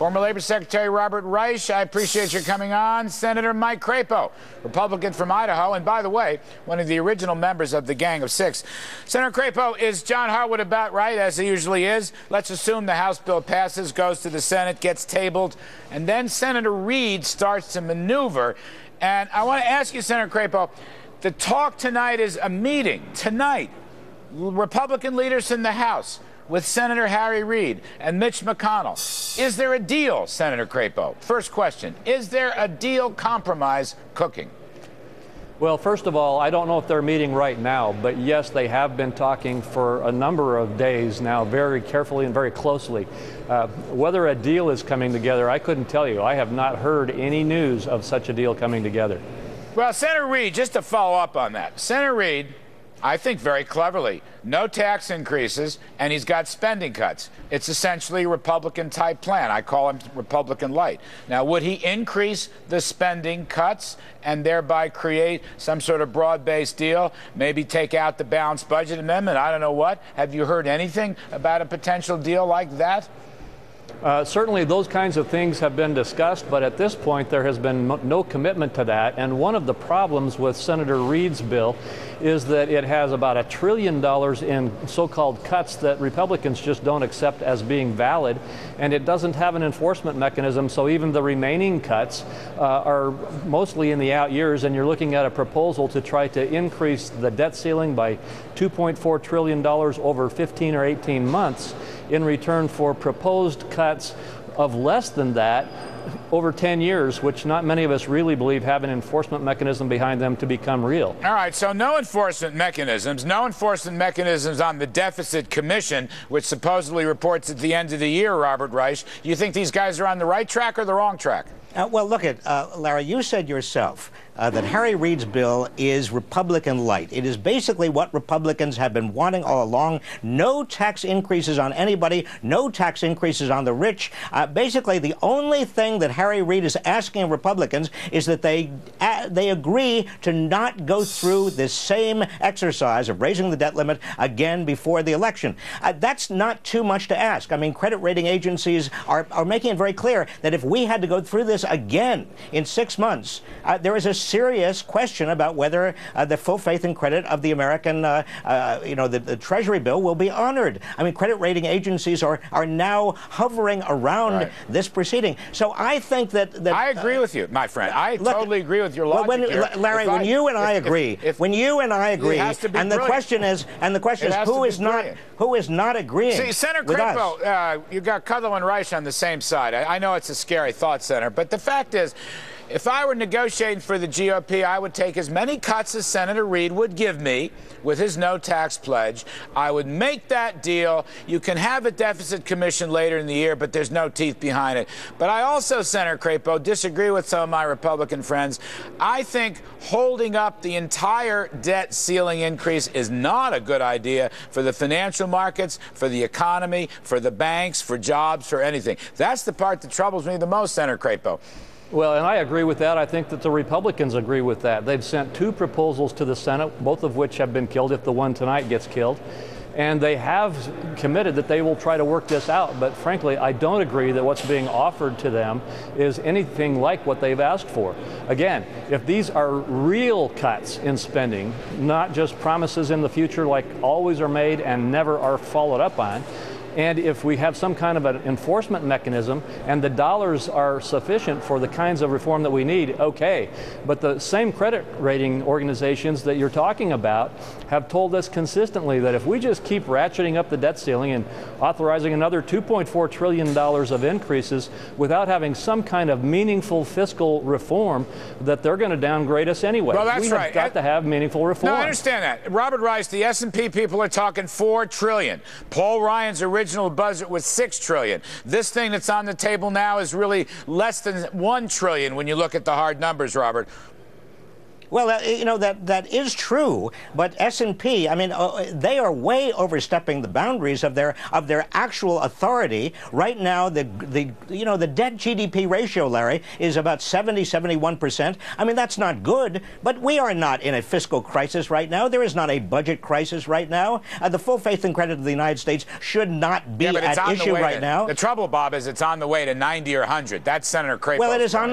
Former Labor Secretary Robert Reich, I appreciate your coming on. Senator Mike Crapo, Republican from Idaho, and by the way, one of the original members of the Gang of Six. Senator Crapo, is John Harwood about right, as he usually is? Let's assume the House bill passes, goes to the Senate, gets tabled, and then Senator Reid starts to maneuver. And I want to ask you, Senator Crapo, the talk tonight is a meeting, tonight, Republican leaders in the House, with Senator Harry Reid and Mitch McConnell. Is there a deal, Senator Crapo? First question, is there a deal compromise cooking? Well, first of all, I don't know if they're meeting right now, but yes, they have been talking for a number of days now, very carefully and very closely. Whether a deal is coming together, I couldn't tell you. I have not heard any news of such a deal coming together. Well, Senator Reid, just to follow up on that, Senator Reid, I think very cleverly, no tax increases, and he's got spending cuts. It's essentially a Republican-type plan. I call him Republican light. Now, would he increase the spending cuts and thereby create some sort of broad-based deal, maybe take out the balanced budget amendment? I don't know what. Have you heard anything about a potential deal like that? Certainly those kinds of things have been discussed, but at this point there has been no commitment to that. And one of the problems with Senator Reid's bill is that it has about $1 trillion in so-called cuts that Republicans just don't accept as being valid, and it doesn't have an enforcement mechanism, so even the remaining cuts are mostly in the out years, and you're looking at a proposal to try to increase the debt ceiling by $2.4 trillion over 15 or 18 months in return for proposed cuts of less than that over 10 years, which not many of us really believe have an enforcement mechanism behind them to become real. All right, so no enforcement mechanisms on the deficit commission, which supposedly reports at the end of the year, Robert Reich. You think these guys are on the right track or the wrong track? Well, look Larry, you said yourself that Harry Reid's bill is Republican light. It is basically what Republicans have been wanting all along. No tax increases on anybody, no tax increases on the rich. Basically, the only thing that Harry Reid is asking Republicans is that they agree to not go through this same exercise of raising the debt limit again before the election. That's not too much to ask. I mean, credit rating agencies are making it very clear that if we had to go through this again in 6 months, there is a serious question about whether the full faith and credit of the American, the Treasury bill will be honored. I mean, credit rating agencies are now hovering around this proceeding. So I think that I agree with you, my friend. I totally agree with your logic here. Larry, when you and I agree, and the question is, who is not agreeing? See, Senator Crapo, you got Kudlow and Reich on the same side. I know it's a scary thought, Senator, but the fact is, if I were negotiating for the GOP, I would take as many cuts as Senator Reid would give me with his no tax pledge. I would make that deal. You can have a deficit commission later in the year, but there's no teeth behind it. But I also, Senator Crapo, disagree with some of my Republican friends. I think holding up the entire debt ceiling increase is not a good idea for the financial markets, for the economy, for the banks, for jobs, for anything. That's the part that troubles me the most, Senator Crapo. Well, and I agree with that. I think that the Republicans agree with that. They've sent 2 proposals to the Senate, both of which have been killed if the one tonight gets killed. And they have committed that they will try to work this out. But frankly, I don't agree that what's being offered to them is anything like what they've asked for. Again, if these are real cuts in spending, not just promises in the future like always are made and never are followed up on, and if we have some kind of an enforcement mechanism and the dollars are sufficient for the kinds of reform that we need, okay. But the same credit rating organizations that you're talking about have told us consistently that if we just keep ratcheting up the debt ceiling and authorizing another $2.4 trillion of increases without having some kind of meaningful fiscal reform, that they're going to downgrade us anyway. Well, that's right. We've got to have meaningful reform. No, I understand that. Robert Reich, the S&P people are talking $4 trillion. Paul Ryan's original budget was $6 trillion. This thing that's on the table now is really less than $1 trillion when you look at the hard numbers, Robert. Well, you know, that is true, but S&P, I mean, they are way overstepping the boundaries of their actual authority. Right now, the debt GDP ratio, Larry, is about 71%. I mean, that's not good, but we are not in a fiscal crisis right now. There is not a budget crisis right now. The full faith and credit of the United States should not be at issue right now. The trouble, Bob, is it's on the way to 90 or 100. That's Senator Crapo. Well, it is on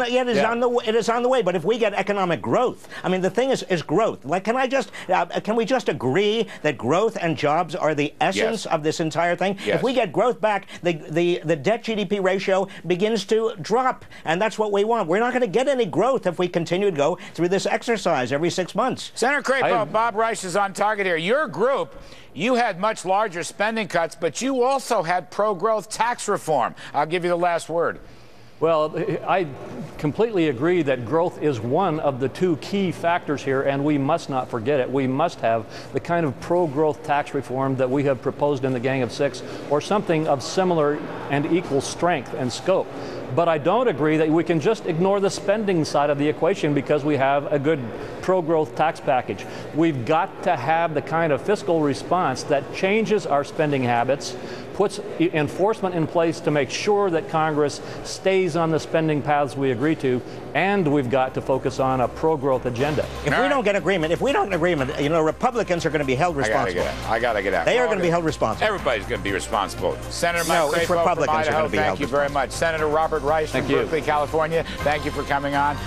the way. But if we get economic growth, I mean, the thing is growth. Like, can we just agree that growth and jobs are the essence of this entire thing? Yes. If we get growth back, the debt GDP ratio begins to drop, and that's what we want. We're not going to get any growth if we continue to go through this exercise every 6 months. Senator Crapo, Bob Reich is on target here. Your group, you had much larger spending cuts, but you also had pro-growth tax reform. I'll give you the last word. Well, I completely agree that growth is one of the two key factors here, and we must not forget it. We must have the kind of pro-growth tax reform that we have proposed in the Gang of Six, or something of similar and equal strength and scope. But I don't agree that we can just ignore the spending side of the equation because we have a good pro-growth tax package. We've got to have the kind of fiscal response that changes our spending habits, puts enforcement in place to make sure that Congress stays on the spending paths we agree to, and we've got to focus on a pro-growth agenda. If we don't get agreement, you know, Republicans are going to be held responsible. I got to get out. They are going to be held responsible. Everybody's going to be responsible. Senator Mike Crapo Republicans from Idaho, are going to be held thank you very much. Senator Robert Reich from Berkeley, California, thank you for coming on.